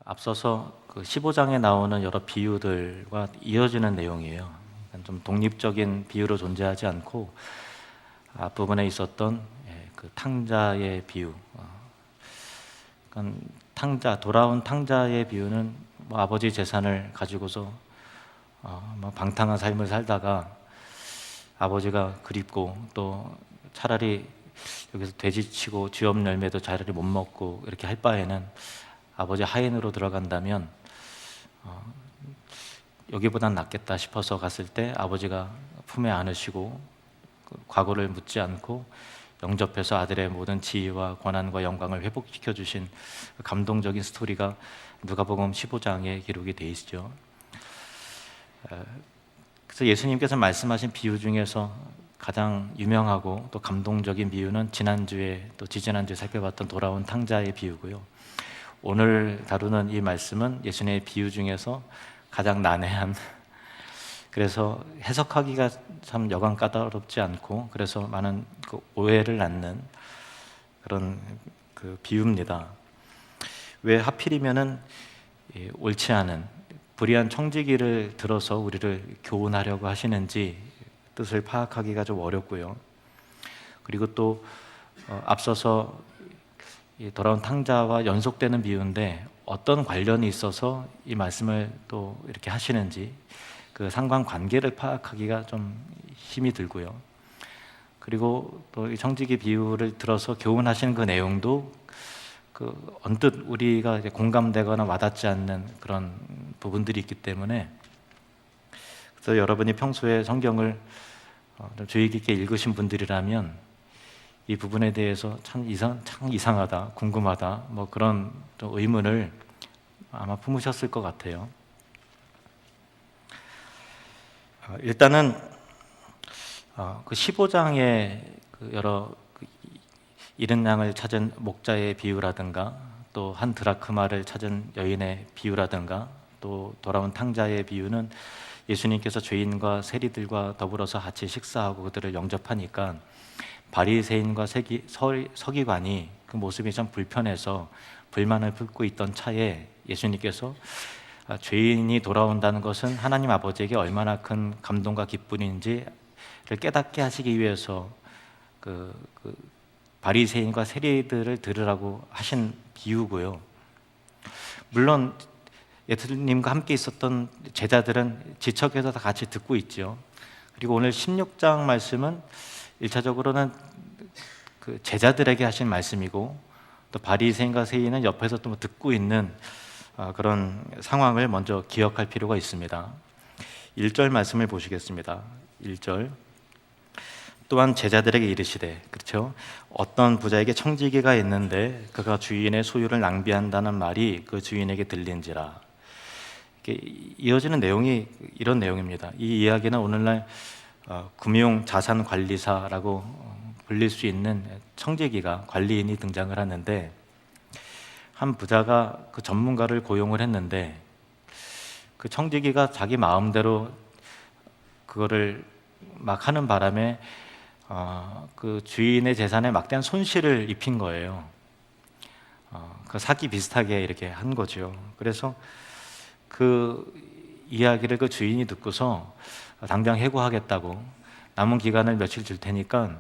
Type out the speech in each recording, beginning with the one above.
앞서서 그 15장에 나오는 여러 비유들과 이어지는 내용이에요. 좀 독립적인 비유로 존재하지 않고 앞부분에 있었던 그 탕자의 비유. 그러니까 돌아온 탕자의 비유는 뭐 아버지 재산을 가지고서 뭐 방탕한 삶을 살다가 아버지가 그립고 또 차라리 여기서 돼지치고 쥐업 열매도 차라리 못 먹고 이렇게 할 바에는 아버지 하인으로 들어간다면 여기보단 낫겠다 싶어서 갔을 때 아버지가 품에 안으시고 과거를 묻지 않고 영접해서 아들의 모든 지위와 권한과 영광을 회복시켜 주신 감동적인 스토리가 누가복음 15장에 기록이 되어 있죠. 그래서 예수님께서 말씀하신 비유 중에서 가장 유명하고 또 감동적인 비유는 지난주에 또 지지난주에 살펴봤던 돌아온 탕자의 비유고요. 오늘 다루는 이 말씀은 예수님의 비유 중에서 가장 난해한, 그래서 해석하기가 참 여간 까다롭지 않고 그래서 많은 그 오해를 낳는 그런 그 비유입니다. 왜 하필이면은 옳지 않은 불의한 청지기를 들어서 우리를 교훈하려고 하시는지 뜻을 파악하기가 좀 어렵고요. 그리고 또 앞서서 돌아온 탕자와 연속되는 비유인데 어떤 관련이 있어서 이 말씀을 또 이렇게 하시는지 그 상관관계를 파악하기가 좀 힘이 들고요. 그리고 또 이 청지기 비유를 들어서 교훈하시는 그 내용도 그 언뜻 우리가 이제 공감되거나 와닿지 않는 그런 부분들이 있기 때문에, 그래서 여러분이 평소에 성경을 좀 주의 깊게 읽으신 분들이라면 이 부분에 대해서 참 이상하다, 궁금하다, 뭐 그런 좀 의문을 아마 품으셨을 것 같아요. 일단은 그 15장의 그 여러 잃은 양을 찾은 목자의 비유라든가 또 한 드라크마를 찾은 여인의 비유라든가 또 돌아온 탕자의 비유는 예수님께서 죄인과 세리들과 더불어서 같이 식사하고 그들을 영접하니까 바리새인과 서기관이 그 모습이 참 불편해서 불만을 품고 있던 차에 예수님께서 죄인이 돌아온다는 것은 하나님 아버지에게 얼마나 큰 감동과 기쁨인지를 깨닫게 하시기 위해서 그 바리새인과 세리들을 들으라고 하신 비유고요. 물론 예수님과 함께 있었던 제자들은 지척에서 다 같이 듣고 있죠. 그리고 오늘 16장 말씀은 1차적으로는 그 제자들에게 하신 말씀이고 또 바리새인과 세리는 옆에서 또 듣고 있는 그런 상황을 먼저 기억할 필요가 있습니다. 1절 말씀을 보시겠습니다. 1절. 또한 제자들에게 이르시되, 그렇죠? 어떤 부자에게 청지기가 있는데 그가 주인의 소유를 낭비한다는 말이 그 주인에게 들린지라. 이어지는 내용이 이런 내용입니다. 이 이야기는 오늘날 금융자산관리사라고 불릴 수 있는 청지기가, 관리인이 등장을 하는데, 한 부자가 그 전문가를 고용을 했는데 그 청지기가 자기 마음대로 그거를 막 하는 바람에 그 주인의 재산에 막대한 손실을 입힌 거예요. 그 사기 비슷하게 이렇게 한 거죠. 그래서 그 이야기를 그 주인이 듣고서 당장 해고하겠다고, 남은 기간을 며칠 줄 테니까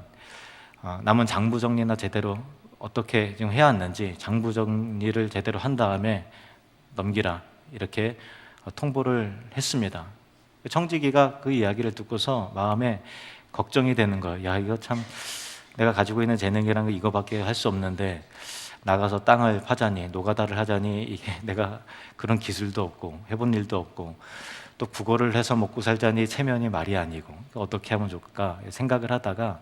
남은 장부 정리나 제대로 어떻게 지금 해왔는지 장부 정리를 제대로 한 다음에 넘기라, 이렇게 통보를 했습니다. 청지기가 그 이야기를 듣고서 마음에 걱정이 되는 거예요. 야, 이거 참 내가 가지고 있는 재능이란 게 이거밖에 할 수 없는데 나가서 땅을 파자니 노가다를 하자니 이게 내가 그런 기술도 없고 해본 일도 없고 또 국어를 해서 먹고 살자니 체면이 말이 아니고 어떻게 하면 좋을까 생각을 하다가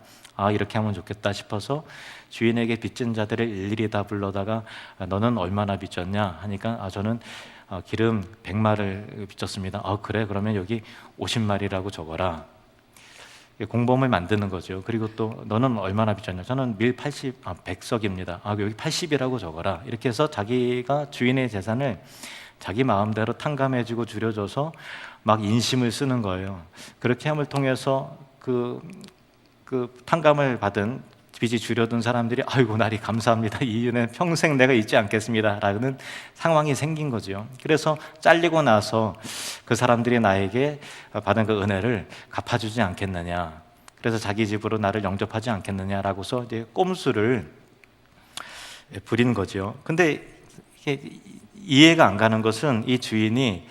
이렇게 하면 좋겠다 싶어서 주인에게 빚진 자들을 일일이 다 불러다가 너는 얼마나 빚졌냐 하니까 저는 기름 100마를 빚졌습니다. 그래? 그러면 여기 50마리라고 적어라. 공범을 만드는 거죠. 그리고 또 너는 얼마나 빚졌냐? 저는 밀 100석입니다. 여기 80이라고 적어라. 이렇게 해서 자기가 주인의 재산을 자기 마음대로 탕감해주고 줄여줘서 막 인심을 쓰는 거예요. 그렇게 함을 통해서 그 탕감을 받은 빚이 줄여든 사람들이 아이고 날이 감사합니다. 이 은혜는 평생 내가 잊지 않겠습니다. 라는 상황이 생긴 거죠. 그래서 잘리고 나서 그 사람들이 나에게 받은 그 은혜를 갚아주지 않겠느냐. 그래서 자기 집으로 나를 영접하지 않겠느냐라고서 이제 꼼수를 부린 거죠. 근데 이게 이해가 안 가는 것은 이 주인이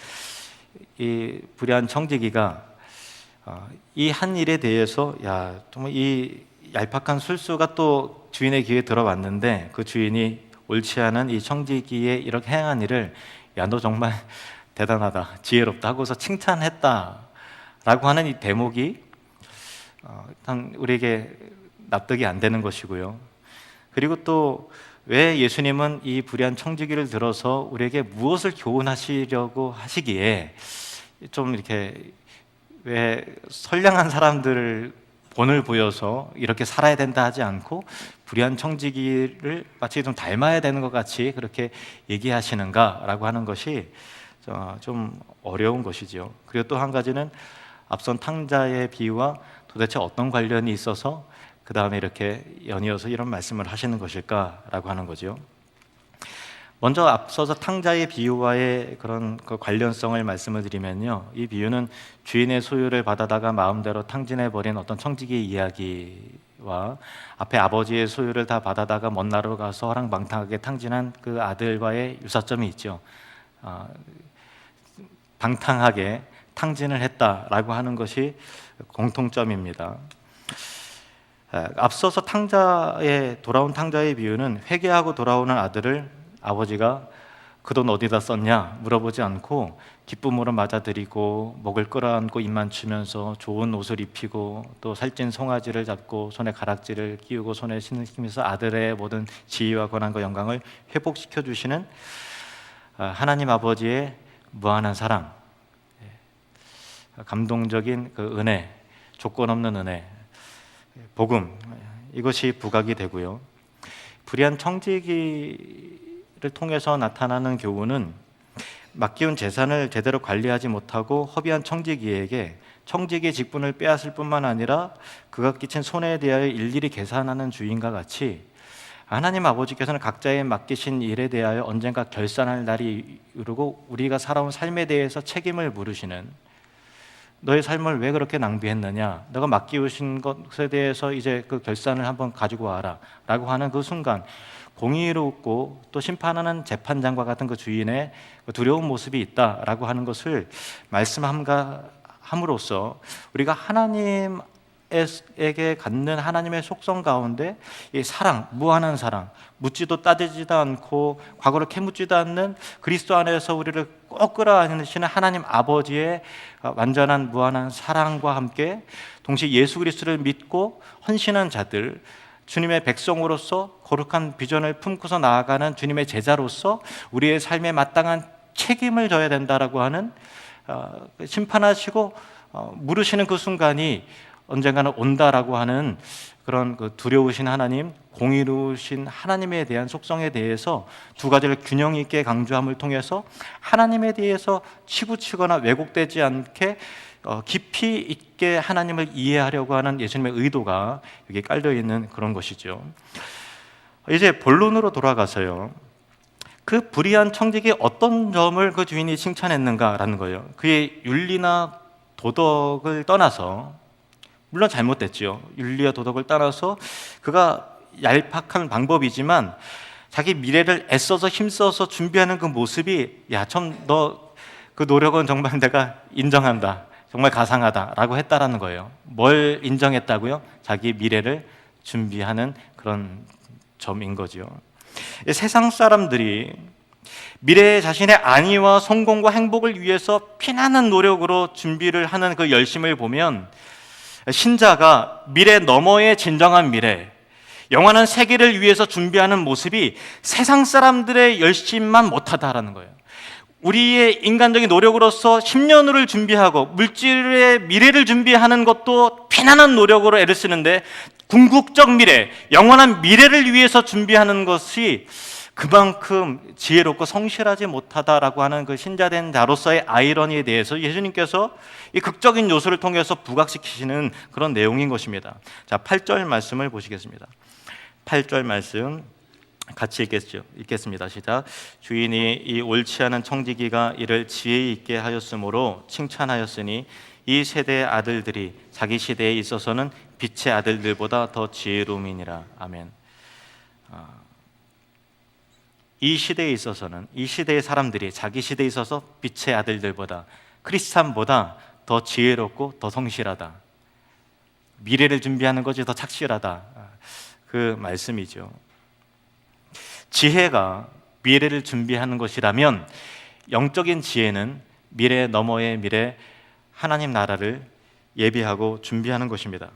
이 불의한 청지기가 이 한 일에 대해서 야 정말 이 얄팍한 술수가 또 주인의 귀에 들어왔는데 그 주인이 옳지 않은 이 청지기의 이렇게 행한 일을 야 너 정말 대단하다 지혜롭다 하고서 칭찬했다라고 하는 이 대목이 일단 우리에게 납득이 안 되는 것이고요. 그리고 또 왜 예수님은 이 불의한 청지기를 들어서 우리에게 무엇을 교훈하시려고 하시기에 좀 이렇게 왜 선량한 사람들을 본을 보여서 이렇게 살아야 된다 하지 않고 불의한 청지기를 마치 좀 닮아야 되는 것 같이 그렇게 얘기하시는가라고 하는 것이 좀 어려운 것이죠. 그리고 또 한 가지는 앞선 탕자의 비유와 도대체 어떤 관련이 있어서 그 다음에 이렇게 연이어서 이런 말씀을 하시는 것일까라고 하는 거죠. 먼저 앞서서 탕자의 비유와의 그런 그 관련성을 말씀을 드리면요, 이 비유는 주인의 소유를 받아다가 마음대로 탕진해버린 어떤 청지기의 이야기와 앞에 아버지의 소유를 다 받아다가 먼 나라로 가서 허랑방탕하게 탕진한 그 아들과의 유사점이 있죠. 방탕하게 탕진을 했다라고 하는 것이 공통점입니다. 앞서서 돌아온 탕자의 비유는 회개하고 돌아오는 아들을 아버지가 그 돈 어디다 썼냐 물어보지 않고 기쁨으로 맞아들이고 목을 끌어안고 입만 추면서 좋은 옷을 입히고 또 살찐 송아지를 잡고 손에 가락지를 끼우고 손에 신으시면서 아들의 모든 지위와 권한과 영광을 회복시켜 주시는 하나님 아버지의 무한한 사랑, 감동적인 그 은혜, 조건 없는 은혜, 복음, 이것이 부각이 되고요. 불의한 청지기를 통해서 나타나는 교훈은 맡기운 재산을 제대로 관리하지 못하고 허비한 청지기에게 청지기의 직분을 빼앗을 뿐만 아니라 그가 끼친 손해에 대하여 일일이 계산하는 주인과 같이 하나님 아버지께서는 각자의 맡기신 일에 대하여 언젠가 결산할 날이 이르고 우리가 살아온 삶에 대해서 책임을 물으시는, 너의 삶을 왜 그렇게 낭비했느냐, 너가 맡기우신 것에 대해서 이제 그 결산을 한번 가지고 와라 라고 하는 그 순간 공의롭고 또 심판하는 재판장과 같은 그 주인의 두려운 모습이 있다라고 하는 것을 말씀함으로써 우리가 하나님에게 갖는 하나님의 속성 가운데 이 사랑, 무한한 사랑, 묻지도 따지지도 않고 과거를 캐묻지도 않는 그리스도 안에서 우리를 꼭 끌어안으시는 하나님 아버지의 완전한 무한한 사랑과 함께 동시에 예수 그리스도를 믿고 헌신한 자들, 주님의 백성으로서 거룩한 비전을 품고서 나아가는 주님의 제자로서 우리의 삶에 마땅한 책임을 져야 된다라고 하는 심판하시고 물으시는 그 순간이 언젠가는 온다라고 하는 그런 그 두려우신 하나님, 공의로우신 하나님에 대한 속성에 대해서 두 가지를 균형 있게 강조함을 통해서 하나님에 대해서 치부치거나 왜곡되지 않게 깊이 있게 하나님을 이해하려고 하는 예수님의 의도가 여기 깔려 있는 그런 것이죠. 이제 본론으로 돌아가서요, 그 불의한 청지기의 어떤 점을 그 주인이 칭찬했는가라는 거예요. 그의 윤리나 도덕을 떠나서, 물론 잘못됐죠. 윤리와 도덕을 따라서 그가 얄팍한 방법이지만 자기 미래를 애써서 힘써서 준비하는 그 모습이 야, 참 너 그 노력은 정말 내가 인정한다, 정말 가상하다라고 했다라는 거예요. 뭘 인정했다고요? 자기 미래를 준비하는 그런 점인 거죠. 세상 사람들이 미래의 자신의 안위와 성공과 행복을 위해서 피나는 노력으로 준비를 하는 그 열심을 보면 신자가 미래 너머의 진정한 미래, 영원한 세계를 위해서 준비하는 모습이 세상 사람들의 열심만 못하다라는 거예요. 우리의 인간적인 노력으로서 10년 후를 준비하고 물질의 미래를 준비하는 것도 피나는 노력으로 애를 쓰는데 궁극적 미래, 영원한 미래를 위해서 준비하는 것이 그만큼 지혜롭고 성실하지 못하다라고 하는 그 신자된 자로서의 아이러니에 대해서 예수님께서 이 극적인 요소를 통해서 부각시키시는 그런 내용인 것입니다. 자, 8절 말씀을 보시겠습니다. 8절 말씀 같이 읽겠습니다. 시작. 주인이 이 옳지 않은 청지기가 이를 지혜 있게 하였으므로 칭찬하였으니 이 세대의 아들들이 자기 시대에 있어서는 빛의 아들들보다 더 지혜로움이니라. 아멘. 이 시대에 있어서는, 이 시대의 사람들이 자기 시대에 있어서 빛의 아들들보다, 크리스찬보다 더 지혜롭고 더 성실하다. 미래를 준비하는 것이 더 착실하다. 그 말씀이죠. 지혜가 미래를 준비하는 것이라면 영적인 지혜는 미래 너머의 미래, 하나님 나라를 예비하고 준비하는 것입니다.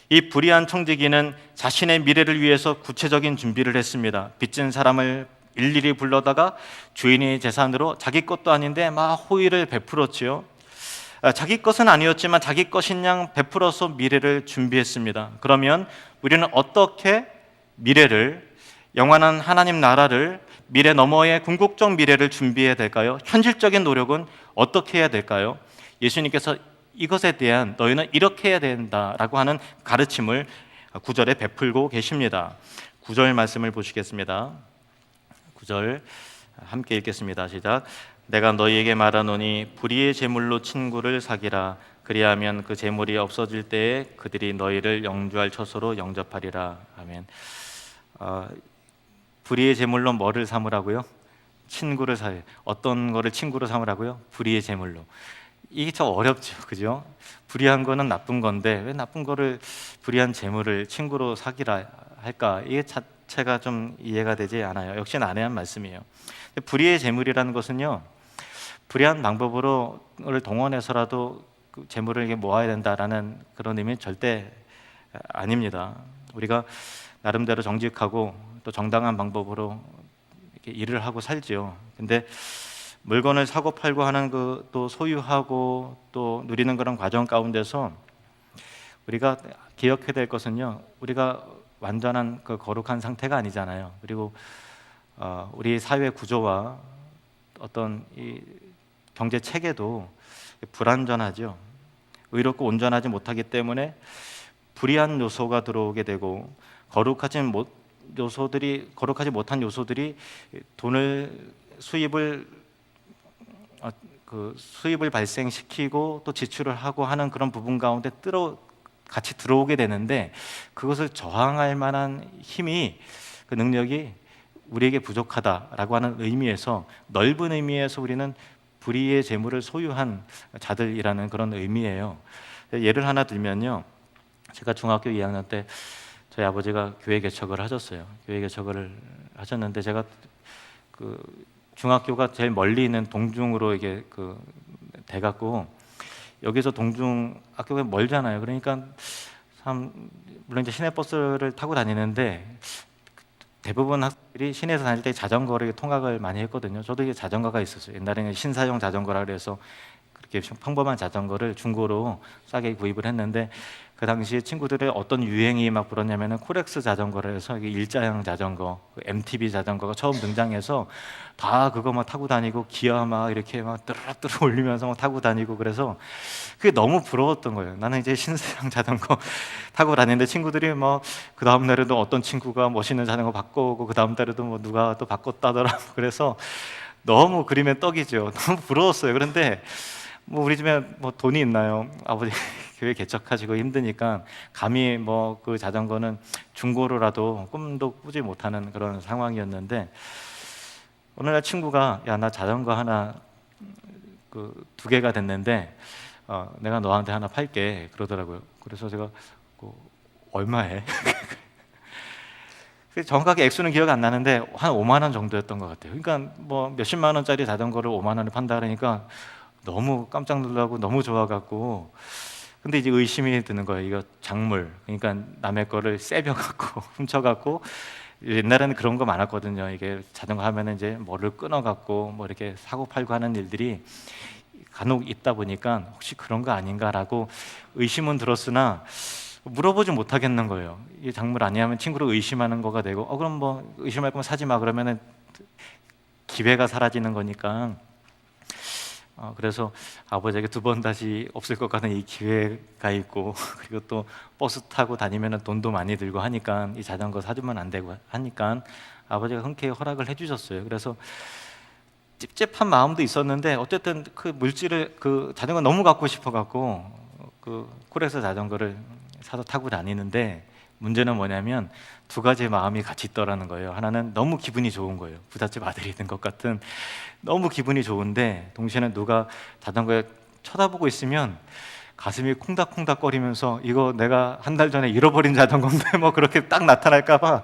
이 불의한 청지기는 자신의 미래를 위해서 구체적인 준비를 했습니다. 빚진 사람을 일일이 불러다가 주인의 재산으로 자기 것도 아닌데 막 호의를 베풀었지요. 자기 것은 아니었지만 자기 것인 양 베풀어서 미래를 준비했습니다. 그러면 우리는 어떻게 미래를, 영원한 하나님 나라를, 미래 너머의 궁극적 미래를 준비해야 될까요? 현실적인 노력은 어떻게 해야 될까요? 예수님께서 이것에 대한 너희는 이렇게 해야 된다라고 하는 가르침을 9절에 베풀고 계십니다. 9절 말씀을 보시겠습니다. 9절 함께 읽겠습니다. 시작. 내가 너희에게 말하노니 불의의 제물로 친구를 사기라. 그리하면 그 제물이 없어질 때에 그들이 너희를 영주할 처소로 영접하리라. 아멘. 불의의 제물로 뭐를 삼으라고요? 친구를 사요. 어떤 거를 친구로 삼으라고요? 불의의 제물로. 이게 좀 어렵죠, 그죠? 불의한 거는 나쁜 건데 왜 나쁜 거를, 불의한 재물을 친구로 사기라 할까? 이게 자체가 좀 이해가 되지 않아요. 역시 난해한 말씀이에요. 불의의 재물이라는 것은요, 불의한 방법으로를 동원해서라도 그 재물을 모아야 된다라는 그런 의미는 절대 아닙니다. 우리가 나름대로 정직하고 또 정당한 방법으로 이렇게 일을 하고 살지요. 근데 물건을 사고 팔고 하는 그 또 소유하고 또 누리는 그런 과정 가운데서 우리가 기억해야 될 것은요, 우리가 완전한 그 거룩한 상태가 아니잖아요. 그리고 우리 사회 구조와 어떤 이 경제 체계도 불완전하죠. 의롭고 온전하지 못하기 때문에 불의한 요소가 들어오게 되고 거룩하지 못한 요소들이 돈을 수입을 발생시키고 또 지출을 하고 하는 그런 부분 가운데 같이 들어오게 되는데, 그것을 저항할 만한 힘이, 그 능력이 우리에게 부족하다라고 하는 의미에서, 넓은 의미에서 우리는 불의의 재물을 소유한 자들이라는 그런 의미예요. 예를 하나 들면요, 제가 중학교 2학년 때 저희 아버지가 교회 개척을 하셨어요. 교회 개척을 하셨는데 제가 그 중학교가 제일 멀리 있는 동중으로 이게 돼갖고, 여기서 동중 학교가 멀잖아요. 그러니까 물론 이제 시내버스를 타고 다니는데 대부분 학생들이 시내에서 다닐 때 자전거를 통학을 많이 했거든요. 저도 이게 자전거가 있었어요. 옛날에는 신사용 자전거라 그래서 그렇게 평범한 자전거를 중고로 싸게 구입을 했는데, 그 당시에 친구들의 어떤 유행이 막 불었냐면은 코렉스 자전거를 해서 이게 일자형 자전거, MTB 자전거가 처음 등장해서 다 그거 막 타고 다니고 기어 막 이렇게 막 뜨르르 올리면서 막 타고 다니고, 그래서 그게 너무 부러웠던 거예요. 나는 이제 신사용 자전거 타고 다니는데 친구들이 뭐 그 다음 날에도 어떤 친구가 멋있는 자전거 바꿔오고 그 다음 달에도 뭐 누가 또 바꿨다더라. 그래서 너무 그림의 떡이죠. 너무 부러웠어요. 그런데 뭐 우리 집에 뭐 돈이 있나요? 아버지 교회 개척하시고 힘드니까 감히 뭐 그 자전거는 중고로라도 꿈도 꾸지 못하는 그런 상황이었는데, 어느 날 친구가 야, 나 자전거 하나 2개가 됐는데 내가 너한테 하나 팔게 그러더라고요. 그래서 제가 얼마에? 정확하게 액수는 기억 안 나는데 한 5만 원 정도였던 것 같아요. 그러니까 뭐 몇십만 원짜리 자전거를 5만 원에 판다 그러니까 너무 깜짝 놀라고 너무 좋아갖고, 근데 이제 의심이 드는 거예요. 이거 작물, 그러니까 남의 거를 세벼갖고 훔쳐갖고, 옛날에는 그런 거 많았거든요. 이게 자전거 하면은 이제 뭐를 끊어갖고 뭐 이렇게 사고 팔고 하는 일들이 간혹 있다 보니까 혹시 그런 거 아닌가라고 의심은 들었으나 물어보지 못하겠는 거예요. 이 작물 아니야 하면 친구를 의심하는 거가 되고, 그럼 뭐 의심할 거면 사지 마 그러면은 기회가 사라지는 거니까 그래서 아버지에게 두 번 다시 없을 것 같은 이 기회가 있고 그리고 또 버스 타고 다니면 돈도 많이 들고 하니까 이 자전거 사주면 안 되고 하니까 아버지가 흔쾌히 허락을 해주셨어요. 그래서 찝찝한 마음도 있었는데 어쨌든 그 자전거 너무 갖고 싶어 갖고 그 쿨에서 자전거를 사서 타고 다니는데, 문제는 뭐냐면 두 가지 마음이 같이 있더라는 거예요. 하나는 너무 기분이 좋은 거예요. 부잣집 아들이 된 것 같은, 너무 기분이 좋은데 동시에는 누가 자전거에 쳐다보고 있으면 가슴이 콩닥콩닥거리면서 이거 내가 한 달 전에 잃어버린 자전거인데 뭐 그렇게 딱 나타날까 봐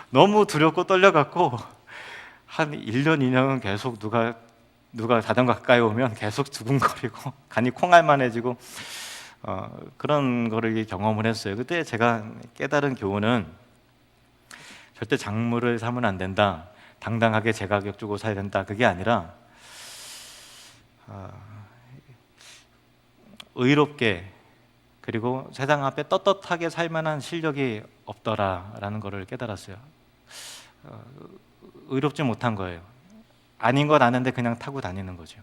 너무 두렵고 떨려갖고 한 1년, 2년은 계속 누가 자전거 가까이 오면 계속 두근거리고 간이 콩알만해지고 그런 거를 경험을 했어요. 그때 제가 깨달은 교훈은 절대 작물을 사면 안 된다, 당당하게 제 가격 주고 사야 된다, 그게 아니라 의롭게 그리고 세상 앞에 떳떳하게 살 만한 실력이 없더라라는 거를 깨달았어요. 의롭지 못한 거예요. 아닌 건 아는데 그냥 타고 다니는 거죠.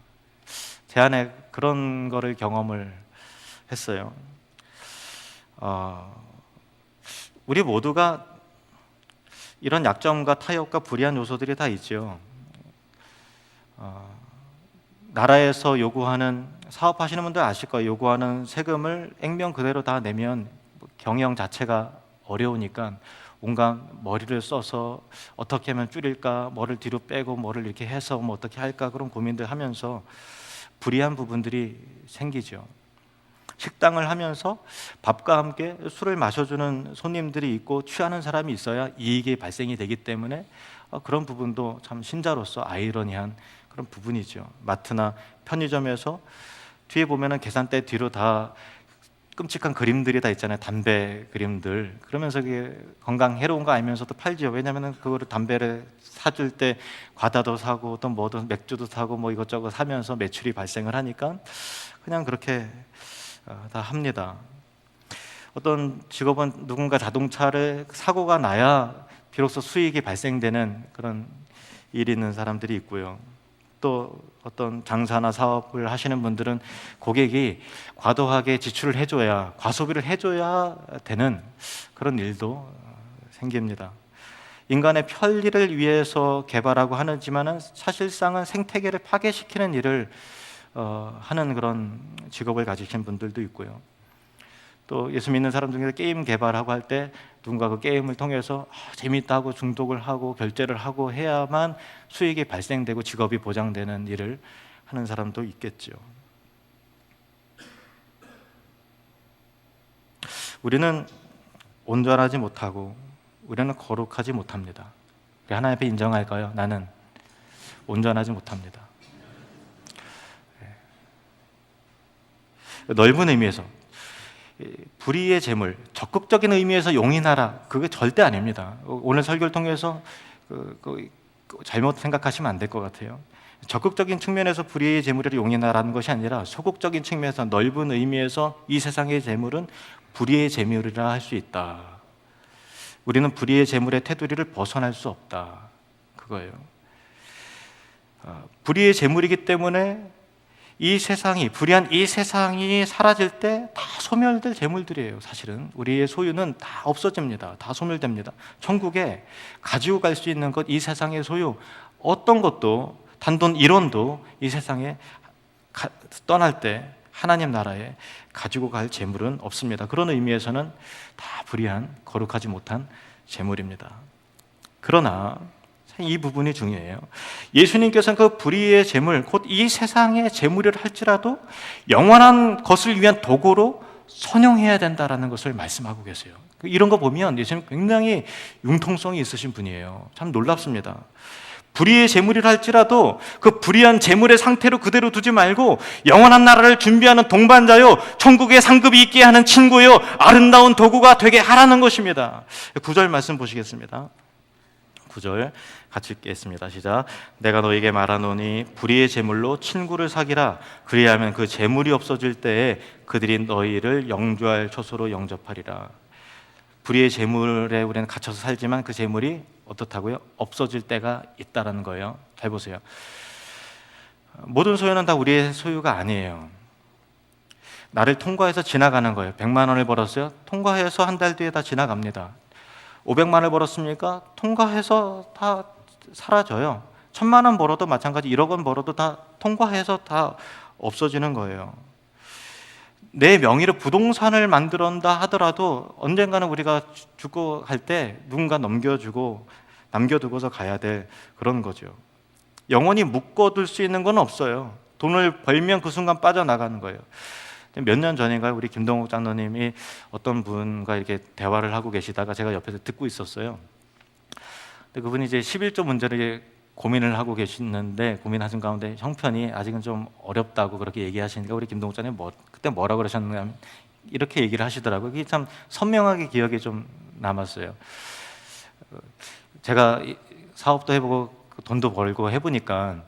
제 안에 그런 거를 경험을 했어요. 우리 모두가 이런 약점과 타협과 불이한 요소들이 다 있죠. 나라에서 요구하는, 사업하시는 분들 아실 거예요. 요구하는 세금을 액면 그대로 다 내면 경영 자체가 어려우니까 온갖 머리를 써서 어떻게 하면 줄일까, 뭐를 뒤로 빼고 뭐를 이렇게 해서 뭐 어떻게 할까, 그런 고민들 하면서 불이한 부분들이 생기죠. 식당을 하면서 밥과 함께 술을 마셔주는 손님들이 있고 취하는 사람이 있어야 이익이 발생이 되기 때문에 그런 부분도 참 신자로서 아이러니한 그런 부분이죠. 마트나 편의점에서 뒤에 보면은 계산대 뒤로 다 끔찍한 그림들이 다 있잖아요. 담배 그림들. 그러면서 그게 건강 해로운 거 알면서도 팔죠. 왜냐하면 그거를 담배를 사줄 때 과다도 사고 또 뭐도 맥주도 사고 뭐 이것저것 사면서 매출이 발생을 하니까 그냥 그렇게 다 합니다. 어떤 직업은 누군가 자동차를 사고가 나야 비로소 수익이 발생되는 그런 일이 있는 사람들이 있고요. 또 어떤 장사나 사업을 하시는 분들은 고객이 과도하게 지출을 해줘야, 과소비를 해줘야 되는 그런 일도 생깁니다. 인간의 편리를 위해서 개발하고 하지만은 사실상은 생태계를 파괴시키는 일을 하는 그런 직업을 가지신 분들도 있고요. 또 예수 믿는 사람 중에서 게임 개발하고 할 때 누군가 그 게임을 통해서 재밌다고 중독을 하고 결제를 하고 해야만 수익이 발생되고 직업이 보장되는 일을 하는 사람도 있겠죠. 우리는 온전하지 못하고 우리는 거룩하지 못합니다. 우리 하나님 앞에 인정할까요? 나는 온전하지 못합니다. 넓은 의미에서 불의의 재물, 적극적인 의미에서 용인하라, 그게 절대 아닙니다. 오늘 설교를 통해서 잘못 생각하시면 안 될 것 같아요. 적극적인 측면에서 불의의 재물을 용인하라는 것이 아니라 소극적인 측면에서 넓은 의미에서 이 세상의 재물은 불의의 재물이라 할 수 있다. 우리는 불의의 재물의 테두리를 벗어날 수 없다, 그거예요. 불의의 재물이기 때문에 이 세상이, 불의한 이 세상이 사라질 때 다 소멸될 재물들이에요. 사실은 우리의 소유는 다 없어집니다. 다 소멸됩니다. 천국에 가지고 갈 수 있는 것, 이 세상의 소유 어떤 것도, 단돈 1원도 이 세상에 떠날 때 하나님 나라에 가지고 갈 재물은 없습니다. 그런 의미에서는 다 불의한, 거룩하지 못한 재물입니다. 그러나 이 부분이 중요해요. 예수님께서는 그 불의의 재물, 곧 이 세상의 재물이라 할지라도 영원한 것을 위한 도구로 선용해야 된다라는 것을 말씀하고 계세요. 이런 거 보면 예수님 굉장히 융통성이 있으신 분이에요. 참 놀랍습니다. 불의의 재물이라 할지라도 그 불의한 재물의 상태로 그대로 두지 말고 영원한 나라를 준비하는 동반자요, 천국의 상급이 있게 하는 친구요, 아름다운 도구가 되게 하라는 것입니다. 9절 말씀 보시겠습니다. 9절 같이 읽겠습니다. 시작. 내가 너에게 말하노니 불의의 재물로 친구를 사귀라. 그리하면 그 재물이 없어질 때에 그들이 너희를 영주할 처소로 영접하리라. 불의의 재물에 우리는 갇혀서 살지만 그 재물이 어떻다고요? 없어질 때가 있다라는 거예요. 잘 보세요. 모든 소유는 다 우리의 소유가 아니에요. 나를 통과해서 지나가는 거예요. 100만 원을 벌었어요. 통과해서 한 달 뒤에 다 지나갑니다. 500만 원을 벌었습니까? 통과해서 다 사라져요. 1000만 원 벌어도 마찬가지, 1억 원 벌어도 다 통과해서 다 없어지는 거예요. 내 명의로 부동산을 만들었다 하더라도 언젠가는 우리가 죽고 갈 때 누군가 남겨두고서 가야 될 그런 거죠. 영원히 묶어둘 수 있는 건 없어요. 돈을 벌면 그 순간 빠져나가는 거예요. 몇 년 전인가요? 우리 김동욱 장로님이 어떤 분과 이렇게 대화를 하고 계시다가 제가 옆에서 듣고 있었어요. 근데 그분이 이제 11조 문제를 고민을 하고 계시는데, 고민하신 가운데 형편이 아직은 좀 어렵다고 그렇게 얘기하시니까 우리 김동욱 장로님 그때 뭐라 그러셨냐면 이렇게 얘기를 하시더라고요. 그게 참 선명하게 기억에 좀 남았어요. 제가 사업도 해보고 돈도 벌고 해보니까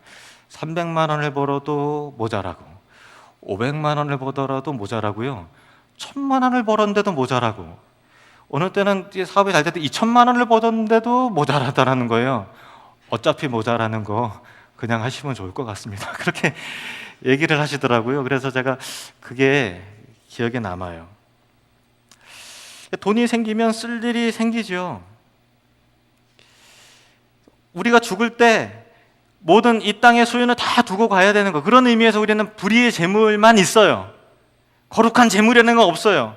300만 원을 벌어도 모자라고, 500만 원을 벌더라도 모자라고요, 1000만 원을 벌었는데도 모자라고, 어느 때는 사업이 잘 때 2000만 원을 벌었는데도 모자라다라는 거예요. 어차피 모자라는 거 그냥 하시면 좋을 것 같습니다. 그렇게 얘기를 하시더라고요. 그래서 제가 그게 기억에 남아요. 돈이 생기면 쓸 일이 생기죠. 우리가 죽을 때 모든 이 땅의 소유는 다 두고 가야 되는 거, 그런 의미에서 우리는 불의의 재물만 있어요. 거룩한 재물이라는 건 없어요.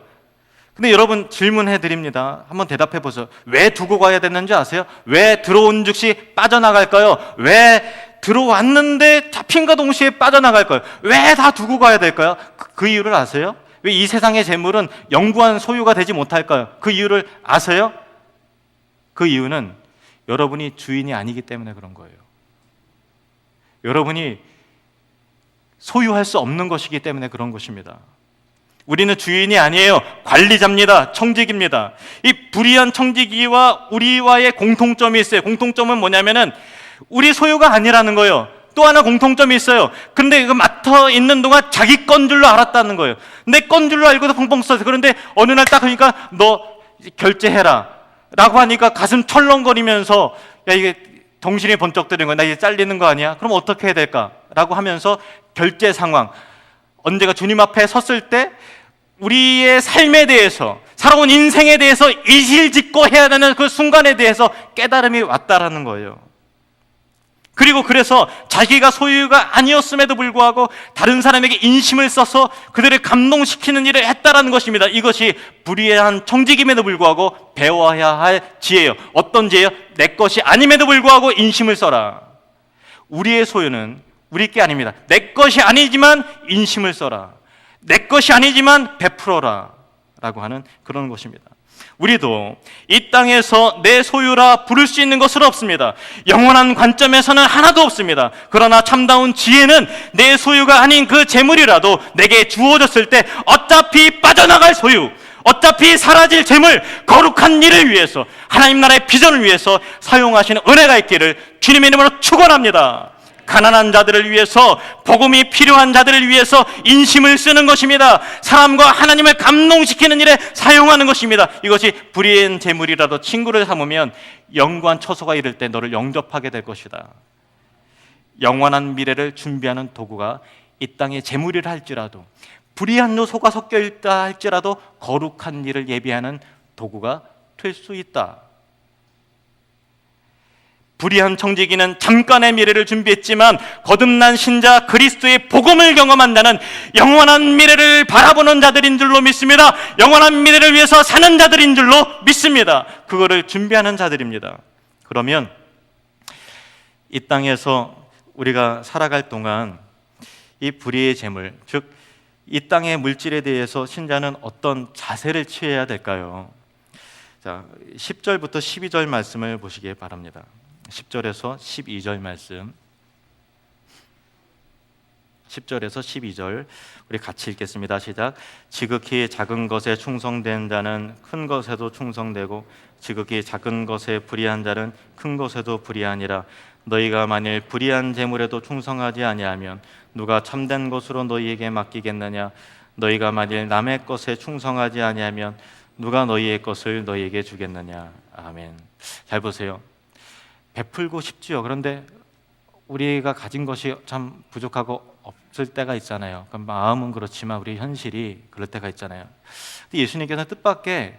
근데 여러분, 질문해 드립니다. 한번 대답해 보세요. 왜 두고 가야 되는지 아세요? 왜 들어온 즉시 빠져나갈까요? 왜 들어왔는데 잡힌과 동시에 빠져나갈까요? 왜 다 두고 가야 될까요? 그 이유를 아세요? 왜 이 세상의 재물은 영구한 소유가 되지 못할까요? 그 이유를 아세요? 그 이유는 여러분이 주인이 아니기 때문에 그런 거예요. 여러분이 소유할 수 없는 것이기 때문에 그런 것입니다. 우리는 주인이 아니에요. 관리자입니다. 청지기입니다. 이 불의한 청지기와 우리와의 공통점이 있어요. 공통점은 뭐냐면은 우리 소유가 아니라는 거예요. 또 하나 공통점이 있어요. 근데 그 맡아 있는 동안 자기 건 줄로 알았다는 거예요. 내 건 줄로 알고도 펑펑 써서. 그런데 어느 날 딱 하니까 너 결제해라 라고 하니까 가슴 철렁거리면서, 야, 이게 정신이 번쩍 드는 거야. 나 이제 잘리는 거 아니야? 그럼 어떻게 해야 될까? 라고 하면서 결제 상황, 언제가 주님 앞에 섰을 때 우리의 삶에 대해서, 살아온 인생에 대해서 이실직고 해야 되는 그 순간에 대해서 깨달음이 왔다라는 거예요. 그리고 그래서 자기가 소유가 아니었음에도 불구하고 다른 사람에게 인심을 써서 그들을 감동시키는 일을 했다라는 것입니다. 이것이 불의한 청지기임에도 불구하고 배워야 할 지혜예요. 어떤 지혜요? 내 것이 아님에도 불구하고 인심을 써라. 우리의 소유는 우리 게 아닙니다. 내 것이 아니지만 인심을 써라. 내 것이 아니지만 베풀어라 라고 하는 그런 것입니다. 우리도 이 땅에서 내 소유라 부를 수 있는 것은 없습니다. 영원한 관점에서는 하나도 없습니다. 그러나 참다운 지혜는 내 소유가 아닌 그 재물이라도 내게 주어졌을 때 어차피 빠져나갈 소유, 어차피 사라질 재물, 거룩한 일을 위해서, 하나님 나라의 비전을 위해서 사용하시는 은혜가 있기를 주님의 이름으로 축원합니다. 가난한 자들을 위해서, 복음이 필요한 자들을 위해서 인심을 쓰는 것입니다. 사람과 하나님을 감동시키는 일에 사용하는 것입니다. 이것이 불의한 재물이라도 친구를 삼으면 영구한 처소가 이를 때 너를 영접하게 될 것이다. 영원한 미래를 준비하는 도구가 이 땅의 재물이라 할지라도, 불의한 요소가 섞여 있다 할지라도 거룩한 일을 예비하는 도구가 될 수 있다. 불의한 청지기는 잠깐의 미래를 준비했지만 거듭난 신자 그리스도의 복음을 경험한 자는 영원한 미래를 바라보는 자들인 줄로 믿습니다. 영원한 미래를 위해서 사는 자들인 줄로 믿습니다. 그거를 준비하는 자들입니다. 그러면 이 땅에서 우리가 살아갈 동안 이 불의의 재물, 즉 이 땅의 물질에 대해서 신자는 어떤 자세를 취해야 될까요? 자, 10절부터 12절 말씀을 보시기 바랍니다. 10절에서 12절 말씀, 10절에서 12절 우리 같이 읽겠습니다. 시작. 지극히 작은 것에 충성된 자는 큰 것에도 충성되고 지극히 작은 것에 불의한 자는 큰 것에도 불의하니라. 너희가 만일 불의한 재물에도 충성하지 아니하면 누가 참된 것으로 너희에게 맡기겠느냐? 너희가 만일 남의 것에 충성하지 아니하면 누가 너희의 것을 너희에게 주겠느냐? 아멘. 잘 보세요. 베풀고 싶지요. 그런데 우리가 가진 것이 참 부족하고 없을 때가 있잖아요. 그러니까 마음은 그렇지만 우리 현실이 그럴 때가 있잖아요. 근데 예수님께서는 뜻밖의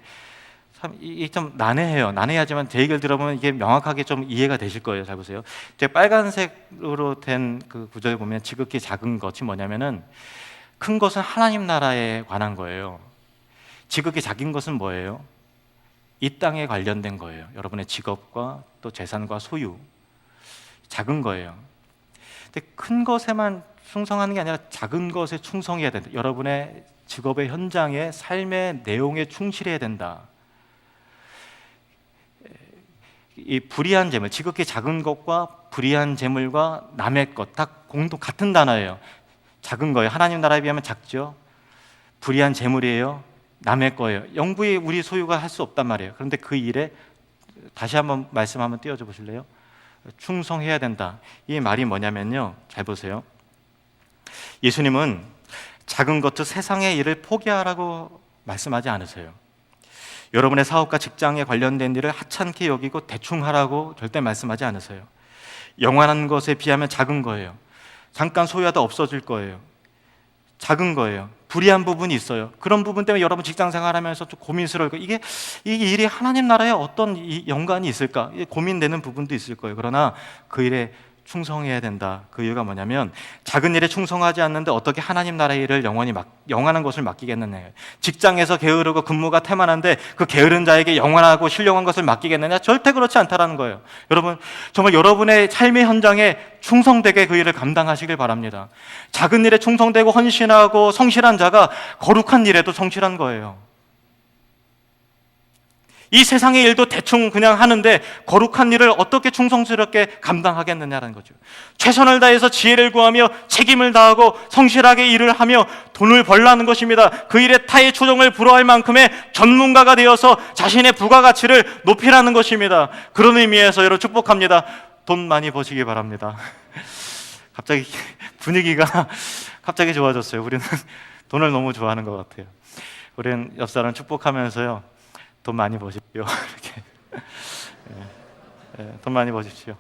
참 이게 좀 난해해요. 난해하지만 제 얘기를 들어보면 이게 명확하게 좀 이해가 되실 거예요. 잘 보세요. 제 빨간색으로 된 그 구절 보면 지극히 작은 것이 뭐냐면은 큰 것은 하나님 나라에 관한 거예요. 지극히 작은 것은 뭐예요? 이 땅에 관련된 거예요. 여러분의 직업과 또 재산과 소유. 작은 거예요. 근데 큰 것에만 충성하는 게 아니라 작은 것에 충성해야 된다. 여러분의 직업의 현장에 삶의 내용에 충실해야 된다. 이 불의한 재물, 지극히 작은 것과 불의한 재물과 남의 것 다 같은 단어예요. 작은 거예요. 하나님 나라에 비하면 작죠. 불의한 재물이에요. 남의 거예요. 영구히 우리 소유가 할 수 없단 말이에요. 그런데 그 일에 다시 한번 말씀 한번 띄워줘 보실래요? 충성해야 된다. 이 말이 뭐냐면요. 잘 보세요. 예수님은 작은 것도 세상의 일을 포기하라고 말씀하지 않으세요. 여러분의 사업과 직장에 관련된 일을 하찮게 여기고 대충 하라고 절대 말씀하지 않으세요. 영원한 것에 비하면 작은 거예요. 잠깐 소유하다 없어질 거예요. 작은 거예요. 불이한 부분이 있어요. 그런 부분 때문에 여러분 직장 생활하면서 좀 고민스러울 거예요. 이게 일이 하나님 나라에 어떤 연관이 있을까? 고민되는 부분도 있을 거예요. 그러나 그 일에 충성해야 된다. 그 이유가 뭐냐면 작은 일에 충성하지 않는데 어떻게 하나님 나라의 일을 영원한 것을 맡기겠느냐. 직장에서 게으르고 근무가 태만한데 그 게으른 자에게 영원하고 신령한 것을 맡기겠느냐? 절대 그렇지 않다라는 거예요. 여러분 정말 여러분의 삶의 현장에 충성되게 그 일을 감당하시길 바랍니다. 작은 일에 충성되고 헌신하고 성실한 자가 거룩한 일에도 성실한 거예요. 이 세상의 일도 대충 그냥 하는데 거룩한 일을 어떻게 충성스럽게 감당하겠느냐라는 거죠. 최선을 다해서 지혜를 구하며 책임을 다하고 성실하게 일을 하며 돈을 벌라는 것입니다. 그 일에 타의 초정을 불허할 만큼의 전문가가 되어서 자신의 부가가치를 높이라는 것입니다. 그런 의미에서 여러분 축복합니다. 돈 많이 버시기 바랍니다. 갑자기 분위기가 갑자기 좋아졌어요. 우리는 돈을 너무 좋아하는 것 같아요. 우리는 옆 사람 축복하면서요. 돈 많이 버십시오. 이렇게. 돈 많이 버십시오.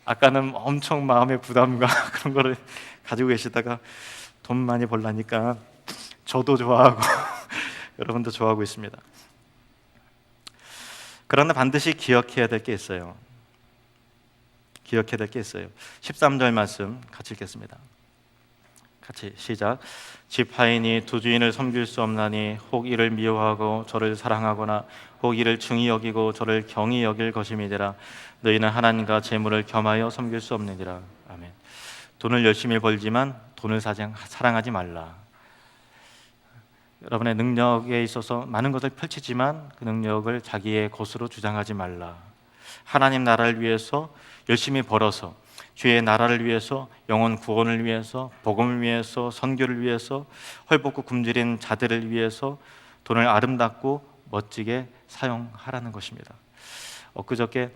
아까는 엄청 마음의 부담과 그런 거를 가지고 계시다가 돈 많이 벌라니까 저도 좋아하고 여러분도 좋아하고 있습니다. 그러나 반드시 기억해야 될 게 있어요. 기억해야 될 게 있어요. 13절 말씀 같이 읽겠습니다. 같이 시작. 지파인이 두 주인을 섬길 수 없나니 혹 이를 미워하고 저를 사랑하거나 혹 이를 중히 여기고 저를 경히 여길 것임이니라. 너희는 하나님과 재물을 겸하여 섬길 수 없느니라. 아멘. 돈을 열심히 벌지만 돈을 사랑하지 말라. 여러분의 능력에 있어서 많은 것을 펼치지만 그 능력을 자기의 것으로 주장하지 말라. 하나님 나라를 위해서 열심히 벌어서 주의 나라를 위해서, 영혼 구원을 위해서, 복음을 위해서, 선교를 위해서, 헐벗고 굶주린 자들을 위해서 돈을 아름답고 멋지게 사용하라는 것입니다. 엊그저께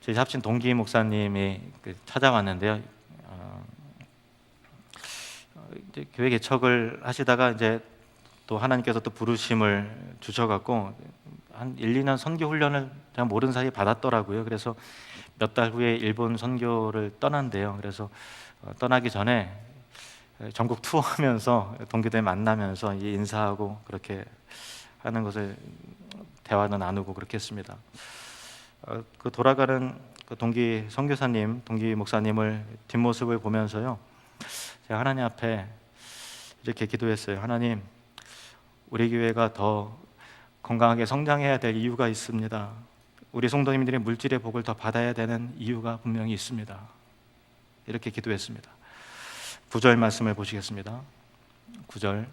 제 합친 동기 목사님이 찾아왔는데요. 이제 교회 개척을 하시다가 이제 또 하나님께서 또 부르심을 주셔갖고 한 1, 2년 선교 훈련을 제가 모르는 사이에 받았더라고요. 그래서 몇 달 후에 일본 선교를 떠난대요. 그래서 떠나기 전에 전국 투어하면서 동기들 만나면서 인사하고 그렇게 하는 것을 대화도 나누고 그렇게 했습니다. 그 돌아가는 그 동기 선교사님, 동기 목사님을 뒷모습을 보면서요, 제가 하나님 앞에 이렇게 기도했어요. 하나님, 우리 교회가 더 건강하게 성장해야 될 이유가 있습니다. 우리 성도님들이 물질의 복을 더 받아야 되는 이유가 분명히 있습니다. 이렇게 기도했습니다. 9절 말씀을 보시겠습니다. 9절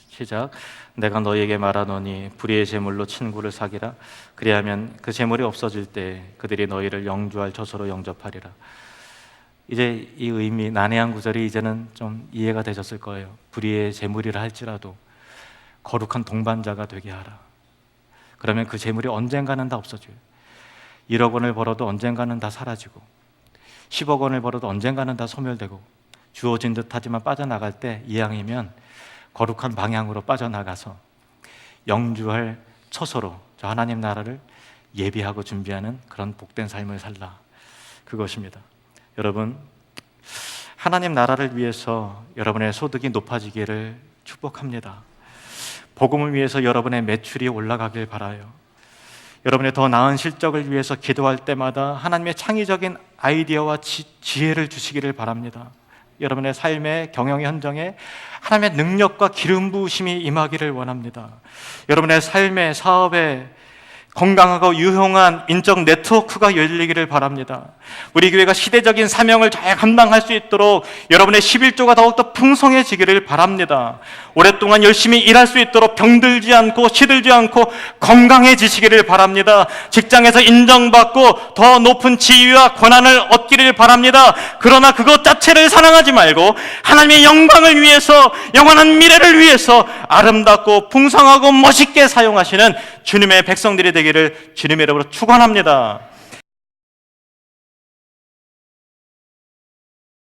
시작. 내가 너희에게 말하노니 불의의 제물로 친구를 사기라. 그리하면 그 제물이 없어질 때 그들이 너희를 영주할 처소로 영접하리라. 이제 이 의미, 난해한 구절이 이제는 좀 이해가 되셨을 거예요. 불의의 제물이라 할지라도 거룩한 동반자가 되게 하라. 그러면 그 재물이 언젠가는 다 없어져요. 1억 원을 벌어도 언젠가는 다 사라지고 10억 원을 벌어도 언젠가는 다 소멸되고 주어진 듯 하지만 빠져나갈 때 이왕이면 거룩한 방향으로 빠져나가서 영주할 처소로 저 하나님 나라를 예비하고 준비하는 그런 복된 삶을 살라. 그것입니다. 여러분, 하나님 나라를 위해서 여러분의 소득이 높아지기를 축복합니다. 복음을 위해서 여러분의 매출이 올라가길 바라요. 여러분의 더 나은 실적을 위해서 기도할 때마다 하나님의 창의적인 아이디어와 지혜를 주시기를 바랍니다. 여러분의 삶의 경영 현장에 하나님의 능력과 기름 부으심이 임하기를 원합니다. 여러분의 삶의 사업에 건강하고 유용한 인적 네트워크가 열리기를 바랍니다. 우리 교회가 시대적인 사명을 잘 감당할 수 있도록 여러분의 11조가 더욱더 풍성해지기를 바랍니다. 오랫동안 열심히 일할 수 있도록 병들지 않고 시들지 않고 건강해지시기를 바랍니다. 직장에서 인정받고 더 높은 지위와 권한을 얻기를 바랍니다. 그러나 그것 자체를 사랑하지 말고 하나님의 영광을 위해서, 영원한 미래를 위해서 아름답고 풍성하고 멋있게 사용하시는 주님의 백성들이 되기를 주님의 이름으로 축원합니다.